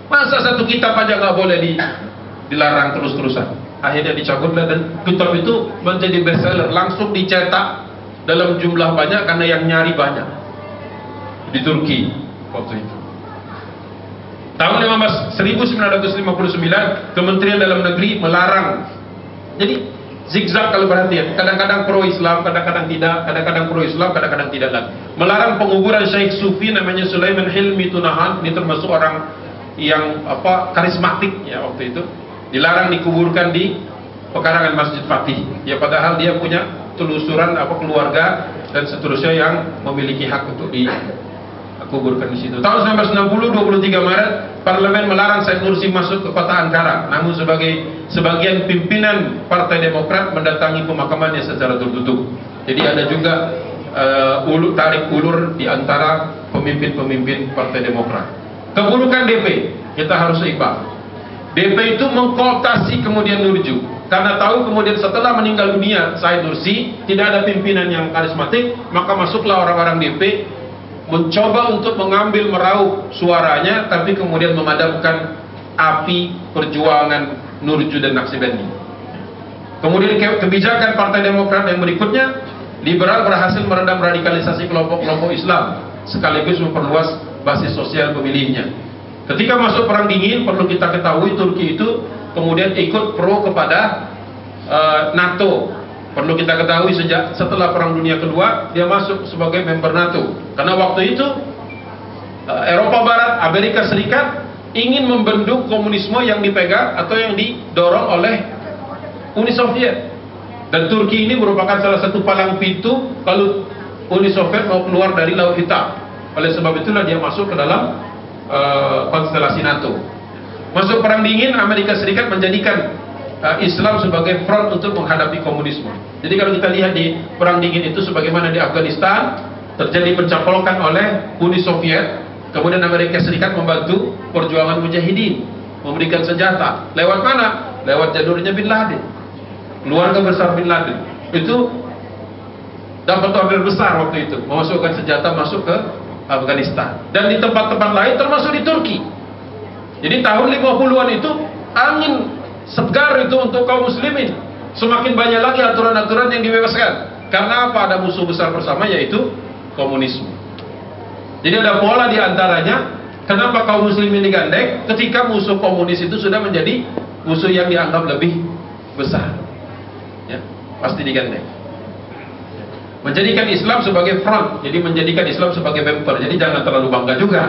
Masa satu kitab aja nggak boleh dilarang terus-terusan? Akhirnya dicabutlah, dan kitab itu menjadi bestseller, langsung dicetak dalam jumlah banyak karena yang nyari banyak di Turki waktu itu. Tahun 1959 Kementerian Dalam Negeri melarang. Jadi zigzag kalau perhatian, kadang-kadang pro Islam, kadang-kadang tidak, kadang-kadang pro Islam, kadang-kadang tidak lagi. Melarang penguburan Syekh Sufi namanya Sulaiman Hilmi Tunahan, ini termasuk orang yang karismatik ya waktu itu. Dilarang dikuburkan di pekarangan Masjid Fatih. Ya padahal dia punya telusuran keluarga dan seterusnya yang memiliki hak untuk dikuburkan di situ. Tahun 1960, 23 Maret, parlemen melarang Said Nursi masuk ke kota Ankara. Namun sebagian pimpinan Partai Demokrat mendatangi pemakamannya secara tertutup. Jadi ada juga tarik ulur di antara pemimpin-pemimpin Partai Demokrat. Keburukan DP, kita harus seimbang. DP itu mengkooptasi kemudian Nurju, karena tahu kemudian setelah meninggal dunia Said Nursi tidak ada pimpinan yang karismatik, maka masuklah orang-orang DP mencoba untuk mengambil meraup suaranya, tapi kemudian memadamkan api perjuangan Nurju dan Naqsyabandi. Kemudian kebijakan Partai Demokrat yang berikutnya, liberal berhasil meredam radikalisasi kelompok-kelompok Islam sekaligus memperluas basis sosial pemilihnya. Ketika masuk perang dingin, perlu kita ketahui Turki itu kemudian ikut pro kepada NATO. Perlu kita ketahui setelah perang dunia kedua dia masuk sebagai member NATO. Karena waktu itu Eropa Barat, Amerika Serikat ingin membendung komunisme yang dipegang atau yang didorong oleh Uni Soviet. Dan Turki ini merupakan salah satu palang pintu kalau Uni Soviet mau keluar dari Laut Hitam. Oleh sebab itulah dia masuk ke dalam konstelasi NATO. Masuk perang dingin, Amerika Serikat menjadikan Islam sebagai front untuk menghadapi komunisme. Jadi kalau kita lihat di perang dingin itu sebagaimana di Afghanistan terjadi pencaplokkan oleh Uni Soviet, kemudian Amerika Serikat membantu perjuangan mujahidin, memberikan senjata. Lewat mana? Lewat jalurnya Bin Laden. Keluarga besar Bin Laden itu dapat order besar waktu itu, memasukkan senjata masuk ke Afghanistan dan di tempat-tempat lain termasuk di Turki. Jadi tahun 50-an itu angin segar itu untuk kaum muslimin. Semakin banyak lagi aturan-aturan yang dibebaskan. Karena apa? Ada musuh besar bersama, yaitu komunisme. Jadi ada pola di antaranya. Kenapa kaum muslimin digandeng? Ketika musuh komunis itu sudah menjadi musuh yang dianggap lebih besar, ya, pasti digandeng. Menjadikan Islam sebagai front, jadi menjadikan Islam sebagai bumper. Jadi jangan terlalu bangga juga,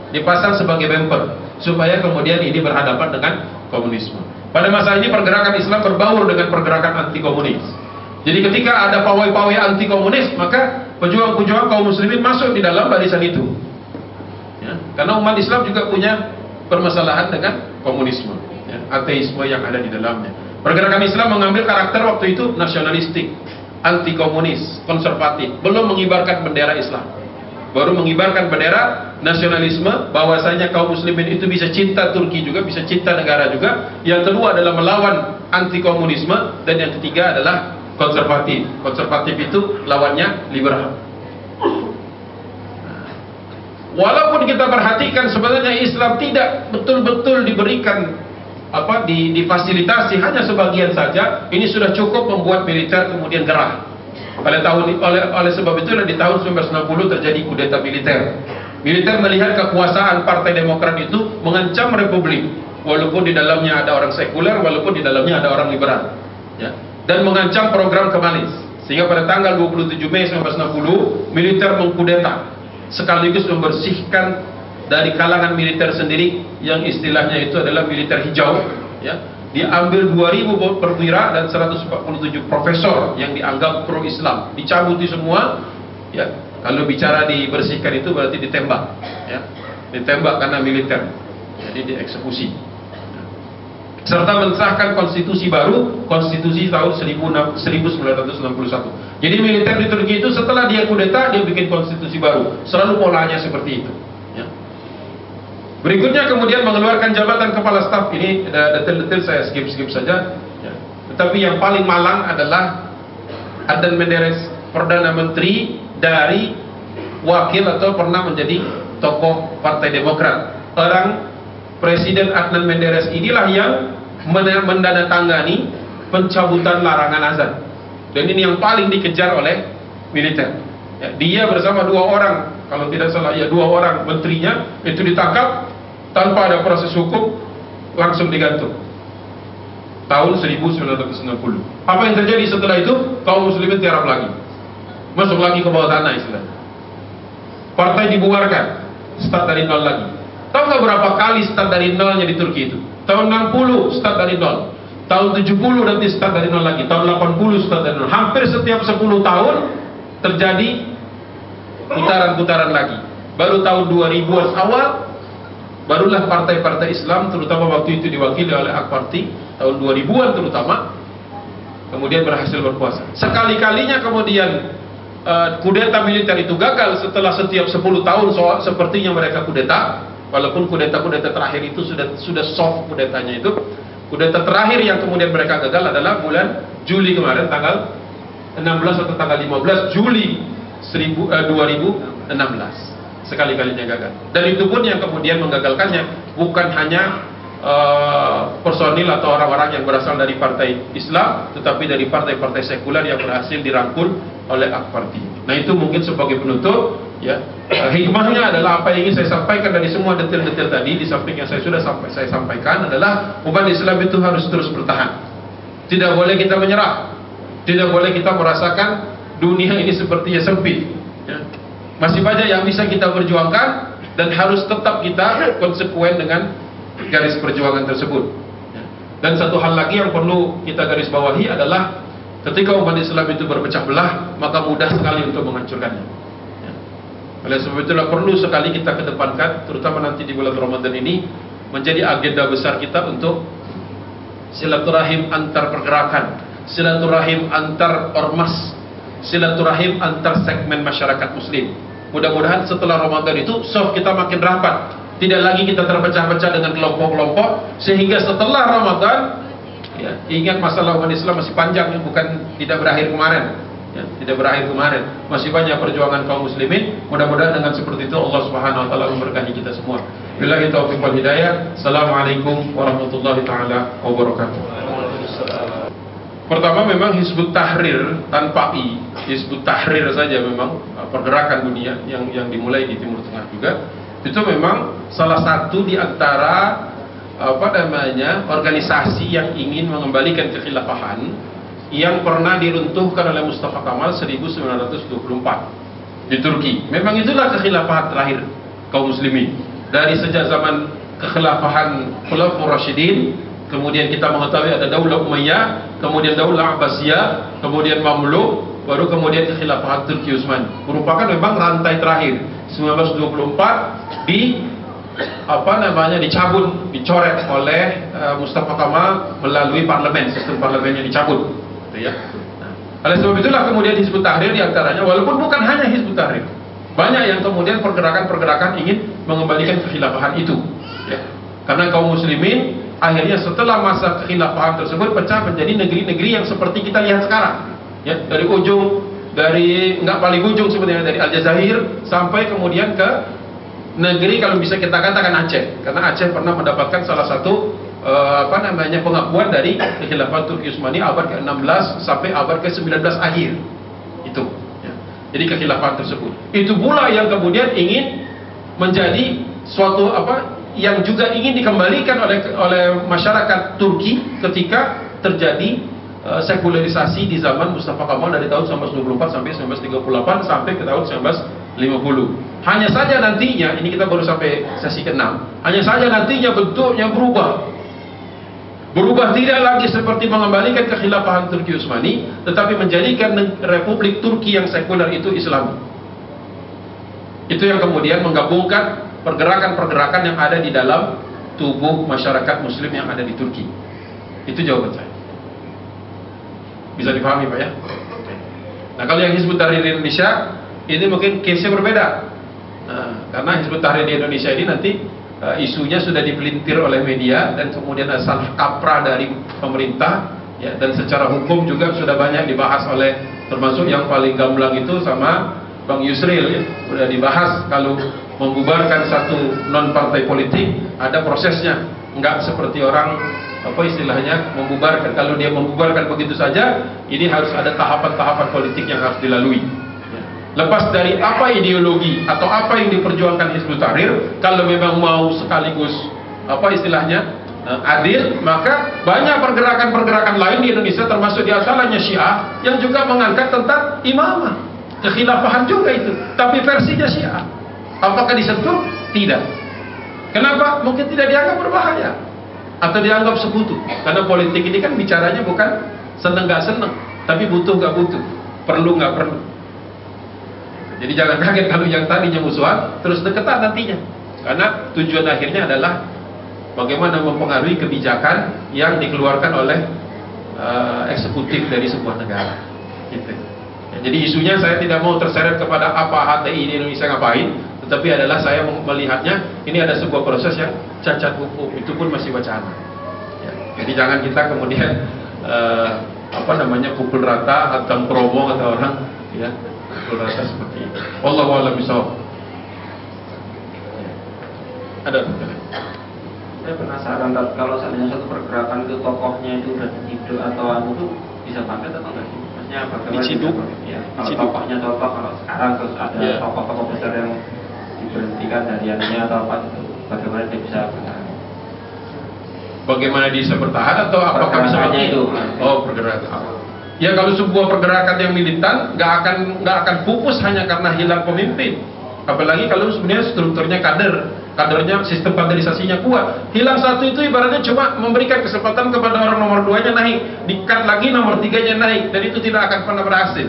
dipasang sebagai bumper supaya kemudian ini berhadapan dengan komunisme. Pada masa ini pergerakan Islam berbaur dengan pergerakan anti komunis. Jadi ketika ada pawai-pawai anti komunis, maka pejuang-pejuang kaum muslimin masuk di dalam barisan itu, ya, karena umat Islam juga punya permasalahan dengan komunisme, ya, ateisme yang ada di dalamnya. Pergerakan Islam mengambil karakter waktu itu nasionalistik, anti komunis, konservatif, belum mengibarkan bendera Islam, baru mengibarkan bendera nasionalisme, bahwasanya kaum muslimin itu bisa cinta Turki juga, bisa cinta negara juga. Yang kedua adalah melawan anti komunisme, dan yang ketiga adalah konservatif. Konservatif itu lawannya liberal. Walaupun kita perhatikan sebenarnya Islam tidak betul-betul diberikan difasilitasi, hanya sebagian saja. Ini sudah cukup membuat militer kemudian gerah. Oleh sebab itulah di tahun 1960 terjadi kudeta militer. Militer melihat kekuasaan Partai Demokrat itu mengancam republik, walaupun di dalamnya ada orang sekuler, walaupun di dalamnya ada orang liberal, ya, dan mengancam program Kemalis. Sehingga pada tanggal 27 Mei 1960 militer mengkudeta, sekaligus membersihkan dari kalangan militer sendiri yang istilahnya itu adalah militer hijau, ya. Diambil 2000 perwira dan 147 profesor yang dianggap pro Islam, dicabuti semua, ya. Kalau bicara dibersihkan itu berarti ditembak, ya. Ditembak karena militer, jadi dieksekusi. Serta mensahkan konstitusi baru, konstitusi tahun 1961. Jadi militer di Turki itu setelah dia kudeta, dia bikin konstitusi baru. Selalu polanya seperti itu, ya. Berikutnya kemudian mengeluarkan jabatan kepala staf. Ini detail-detail saya skip saja, ya. Tetapi yang paling malang adalah Adnan Menderes, Perdana Menteri dari wakil atau pernah menjadi tokoh Partai Demokrat. Orang Presiden Adnan Menderes inilah yang menandatangani pencabutan larangan azan. Dan ini yang paling dikejar oleh militer, ya. Dia bersama 2 orang, kalau tidak salah ya 2 orang menterinya itu ditangkap tanpa ada proses hukum, langsung digantung tahun 1990. Apa yang terjadi setelah itu? Kaum muslimin tiarap lagi, masuk lagi ke bawah tanah istilahnya. Partai dibubarkan, start dari nol lagi. Tahu nggak berapa kali start dari nolnya di Turki itu? Tahun 60 start dari nol, tahun 70 nanti start dari nol lagi, tahun 80 start dari nol. Hampir setiap 10 tahun terjadi putaran-putaran lagi. Baru tahun 2000-an awal barulah partai-partai Islam, terutama waktu itu diwakili oleh Akparti, tahun 2000-an terutama, kemudian berhasil berkuasa. Sekali-kalinya kemudian kudeta militer itu gagal setelah setiap 10 tahun sepertinya mereka kudeta. walaupun kudeta-kudeta terakhir itu sudah soft kudetanya itu. Kudeta terakhir yang kemudian mereka gagal adalah bulan Juli kemarin, tanggal 16 atau tanggal 15 Juli 2016. Sekali-kalinya gagal. Dan itu pun yang kemudian menggagalkannya bukan hanya personil atau orang-orang yang berasal dari partai Islam, tetapi dari partai-partai sekuler yang berhasil dirangkul oleh Akparti. Nah, itu mungkin sebagai penutup, ya. Hikmahnya adalah apa yang ingin saya sampaikan dari semua detail-detail tadi, di samping yang saya sudah saya sampaikan adalah umat Islam itu harus terus bertahan. Tidak boleh kita menyerah. Tidak boleh kita merasakan dunia ini sepertinya sempit. Ya. Masih banyak yang bisa kita perjuangkan dan harus tetap kita konsekuen dengan garis perjuangan tersebut. Dan satu hal lagi yang perlu kita garis bawahi adalah ketika umat Islam itu berpecah belah, maka mudah sekali untuk menghancurkannya. Oleh sebab itulah perlu sekali kita kedepankan, terutama nanti di bulan Ramadan ini, menjadi agenda besar kita untuk silaturahim antar pergerakan, silaturahim antar ormas, silaturahim antar segmen masyarakat muslim. Mudah-mudahan setelah Ramadan itu soft kita makin rapat. Tidak lagi kita terpecah-pecah dengan kelompok-kelompok, sehingga setelah Ramadan, ya, ingat masalah umat Islam masih panjang, ya, bukan tidak berakhir kemarin, ya, tidak berakhir kemarin, masih banyak perjuangan kaum muslimin. Mudah-mudahan dengan seperti itu Allah Subhanahu Wa Taala memberkahi kita semua. Billahi taufiq wal hidayah. Assalamualaikum warahmatullahi taala wabarakatuh. Pertama, memang Hizbut Tahrir tanpa I, Hizbut Tahrir saja memang pergerakan dunia yang dimulai di Timur Tengah juga. Itu memang salah satu di antara organisasi yang ingin mengembalikan kekhilafahan yang pernah diruntuhkan oleh Mustafa Kamal 1924 di Turki. Memang itulah kekhilafahan terakhir kaum muslimin. Dari sejak zaman kekhilafahan Khulafaur Rasyidin, kemudian kita mengetahui ada Daulah Umayyah, kemudian Daulah Abbasiyah, kemudian Mamluk, baru kemudian kekhilafahan Turki Utsmani. Merupakan memang rantai terakhir. 1924 dicabut, dicoret oleh Mustafa Kamal melalui parlemen, sistem parlemennya dicabut, gitu ya. Nah, oleh sebab itulah kemudian Hizbut Tahrir diantaranya, walaupun bukan hanya Hizbut Tahrir, banyak yang kemudian pergerakan-pergerakan ingin mengembalikan kekhilafahan itu, ya. Karena kaum muslimin akhirnya setelah masa kekhilafahan tersebut pecah menjadi negeri-negeri yang seperti kita lihat sekarang, ya, dari nggak paling ujung sebenarnya, dari Aljazair sampai kemudian ke negeri kalau bisa kita katakan Aceh, karena Aceh pernah mendapatkan salah satu pengakuan dari kekhilafan Turki Utsmani abad ke-16 sampai abad ke-19 akhir itu, ya. Jadi kekhilafan tersebut itu pula yang kemudian ingin menjadi suatu yang juga ingin dikembalikan oleh masyarakat Turki ketika terjadi sekularisasi di zaman Mustafa Kamal dari tahun 1924 sampai 1938 sampai ke tahun 1950. Hanya saja nantinya, ini kita baru sampai sesi ke-6, hanya saja nantinya bentuknya berubah tidak lagi seperti mengembalikan kekhilafahan Turki Utsmani, tetapi menjadikan Republik Turki yang sekuler itu Islam. Itu yang kemudian menggabungkan pergerakan-pergerakan yang ada di dalam tubuh masyarakat muslim yang ada di Turki. Itu jawaban saya. Bisa dipahami Pak ya? Nah, kalau yang Hizbut Tahrir di Indonesia ini mungkin case-nya berbeda. Nah, karena Hizbut Tahrir di Indonesia ini nanti isunya sudah dipelintir oleh media dan kemudian ada salah kaprah dari pemerintah, ya, dan secara hukum juga sudah banyak dibahas oleh, termasuk yang paling gamblang itu sama Bang Yusril, ya, sudah dibahas kalau membubarkan satu non partai politik ada prosesnya, nggak seperti orang istilahnya membubarkan. Kalau dia membubarkan begitu saja, ini harus ada tahapan-tahapan politik yang harus dilalui. Lepas dari apa ideologi atau apa yang diperjuangkan Hizbut Tahrir, kalau memang mau sekaligus istilahnya adil, maka banyak pergerakan-pergerakan lain di Indonesia, termasuk di antaranya Syiah, yang juga mengangkat tentang imamah, kekhilafahan juga itu, tapi versinya Syiah. Apakah disentuh? Tidak. Kenapa? Mungkin tidak dianggap berbahaya atau dianggap sekutu, karena politik ini kan bicaranya bukan seneng gak seneng, tapi butuh gak butuh, perlu gak perlu. Jadi jangan kaget kalau yang tadinya musuhan terus deketan nantinya, karena tujuan akhirnya adalah bagaimana mempengaruhi kebijakan yang dikeluarkan oleh eksekutif dari sebuah negara, gitu. Ya, jadi isunya saya tidak mau terseret kepada apa HTI di Indonesia ngapain, Tetapi adalah saya melihatnya ini ada sebuah proses yang cacat hukum, itu pun masih wacana. Ya. Jadi jangan kita kemudian pukul rata atau promo atau orang ya pukul rata seperti itu. Wallahu a'lam bishawab. Ada. Saya penasaran kalau seandainya satu pergerakan itu tokohnya itu udah diciduk atau itu bisa bangkit atau enggak sih? Maksudnya bagaimana? Diciduk? Ya, kalau tokohnya contoh kalau sekarang terus ada tokoh-tokoh besar yang diberhentikan dari anunya atau apa itu, bagaimana dia bisa bertahan? Bagaimana dia bisa bertahan atau apakah bisa itu? Oh, pergerakan. Ya kalau sebuah pergerakan yang militan nggak akan pupus hanya karena hilang pemimpin. Apalagi kalau sebenarnya strukturnya kadernya sistem kaderisasinya kuat. Hilang satu itu ibaratnya cuma memberikan kesempatan kepada orang nomor 2-nya naik, di-cut lagi nomor 3-nya naik, dan itu tidak akan pernah berhasil.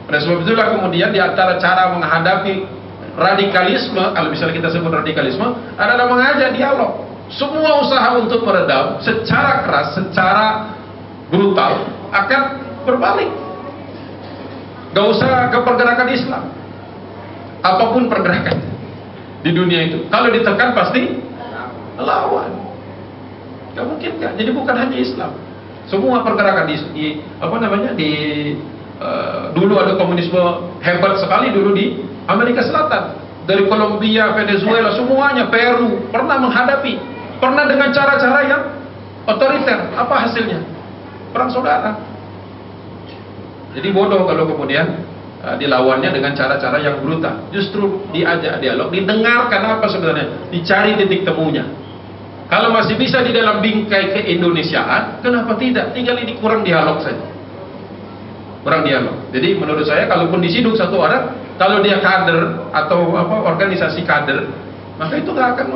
Oleh sebab itulah kemudian di antara cara menghadapi radikalisme, kalau misalnya kita sebut radikalisme, adalah mengajak dialog. Semua usaha untuk meredam secara keras, secara brutal akan berbalik. Gak usah ke pergerakan Islam, apapun pergerakan di dunia itu, kalau ditekan pasti lawan. Gak mungkin kan? Jadi bukan hanya Islam, semua pergerakan dulu ada komunisme hebat sekali dulu di Amerika Selatan, dari Kolombia, Venezuela, semuanya, Peru pernah menghadapi, pernah dengan cara-cara yang otoriter. Apa hasilnya? Perang saudara. Jadi bodoh kalau kemudian dilawannya dengan cara-cara yang brutal. Justru diajak dialog, didengarkan apa sebenarnya, dicari titik temunya. Kalau masih bisa di dalam bingkai keindonesiaan, kenapa tidak? Tinggal ini kurang dialog saja. Kurang dialog. Jadi menurut saya kalaupun disiduk satu orang, kalau dia kader atau organisasi kader, maka itu nggak akan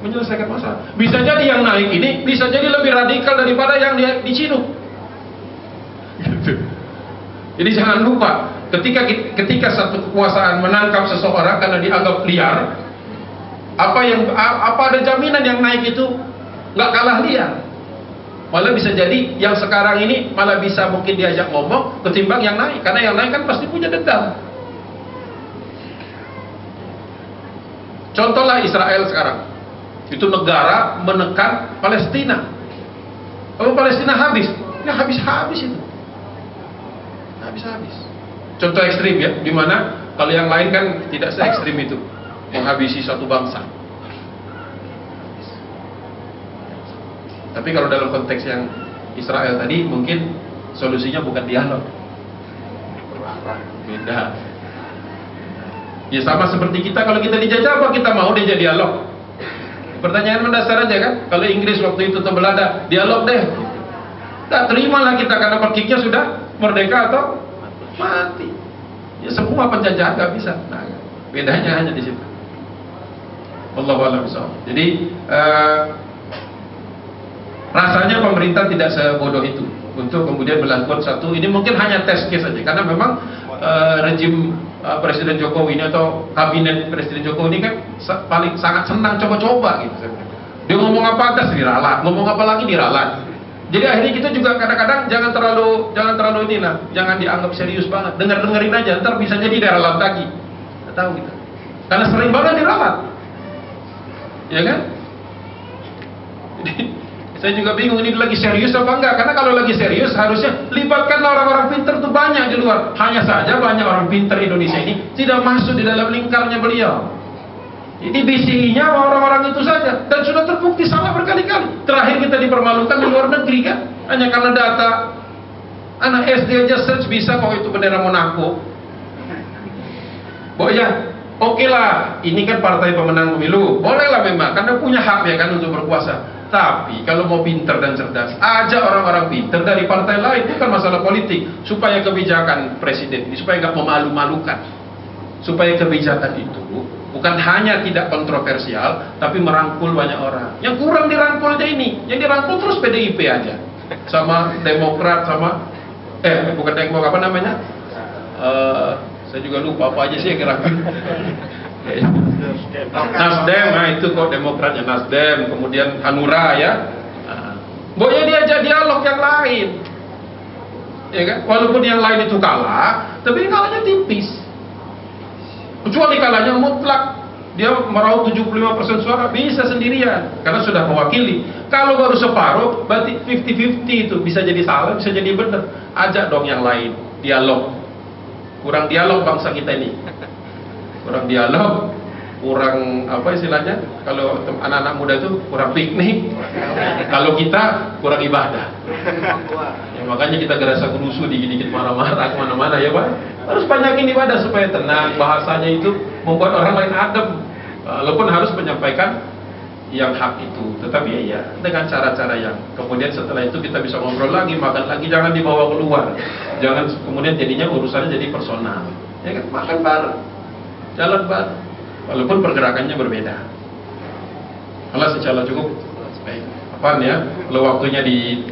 menyelesaikan masalah. Bisa jadi yang naik ini bisa jadi lebih radikal daripada yang dia diciduk. Jadi jangan lupa, ketika satu kekuasaan menangkap seseorang karena dianggap liar, apa ada jaminan yang naik itu nggak kalah liar? Malah bisa jadi yang sekarang ini malah bisa mungkin diajak ngomong ketimbang yang naik, karena yang naik kan pasti punya dendam. Contohlah Israel sekarang, itu negara menekan Palestina. Kalau Palestina habis, ya habis-habis itu. Habis-habis. Contoh ekstrim ya, dimana kalau yang lain kan tidak se-ekstrim itu, menghabisi suatu bangsa. Tapi kalau dalam konteks yang Israel tadi, mungkin solusinya bukan dialog, beda. Ya sama seperti kita, kalau kita dijajah apa kita mau diajak dialog? Pertanyaan mendasar aja kan. Kalau Inggris waktu itu atau Belanda, dialog deh, tak terimalah kita karena perkiknya sudah merdeka atau mati. Ya semua penjajahan nggak bisa. Nah, bedanya hanya di situ. Wallahu a'lam bishawab. Jadi rasanya pemerintah tidak sebodoh itu untuk kemudian melakukan satu, ini mungkin hanya test case saja, karena memang rejim Presiden Jokowi ini atau kabinet Presiden Jokowi ini kan paling sangat senang coba-coba gitu. Dia ngomong apa atas diralat, ngomong apa lagi diralat. Jadi akhirnya kita juga kadang-kadang jangan terlalu inilah, jangan dianggap serius banget. Dengerin aja, ntar bisa jadi diralat lagi. Nggak tahu kita. Karena sering banget diralat, ya kan? Jadi saya juga bingung ini lagi serius apa enggak. Karena kalau lagi serius harusnya libatkan orang-orang pintar tuh banyak di luar. Hanya saja banyak orang pintar Indonesia ini tidak masuk di dalam lingkarnya beliau. Ini BCI-nya orang-orang itu saja, dan sudah terbukti salah berkali-kali. Terakhir kita dipermalukan di luar negeri kan, hanya karena data anak SD aja search bisa kok itu bendera Monaco. Ya, oke lah, ini kan partai pemenang pemilu, bolehlah memang, karena punya hak ya kan untuk berkuasa. Tapi kalau mau pintar dan cerdas, ajak orang-orang pintar dari partai lain, bukan masalah politik, supaya kebijakan presiden ini supaya nggak memalu-malukan, supaya kebijakan itu bukan hanya tidak kontroversial, tapi merangkul banyak orang. Yang kurang dirangkul aja ini, yang dirangkul terus PDIP aja, sama Demokrat, sama bukan Demokrat, apa namanya? Saya juga lupa apa aja sih yang dirangkul. Nasdem, nah itu kok Demokratnya Nasdem, kemudian Hanura ya. Pokoknya diajak dialog yang lain, ya kan? Walaupun yang lain itu kalah, tapi kalahnya tipis. Kecuali kalanya mutlak, dia meraup 75% suara, bisa sendirian karena sudah mewakili. Kalau baru separuh, berarti 50-50 itu, bisa jadi salah, bisa jadi benar. Ajak dong yang lain, dialog. Kurang dialog bangsa kita ini, kurang dialog, kurang apa istilahnya, kalau anak-anak muda itu kurang piknik, kalau kita kurang ibadah. Ya, makanya kita gerasa gerusu, dikit-dikit marah-marah kemana-mana ya Pak. Harus banyakin ibadah supaya tenang, bahasanya itu membuat orang lain adem. Walaupun harus menyampaikan yang hak itu, tetapi ya dengan cara-cara yang kemudian setelah itu kita bisa ngobrol lagi, makan lagi, jangan dibawa keluar, jangan kemudian jadinya urusannya jadi personal, ya kan? Makan bareng, jalan bareng, walaupun pergerakannya berbeda. Kalau secara cukup, baik, apaan ya? Kalau waktunya di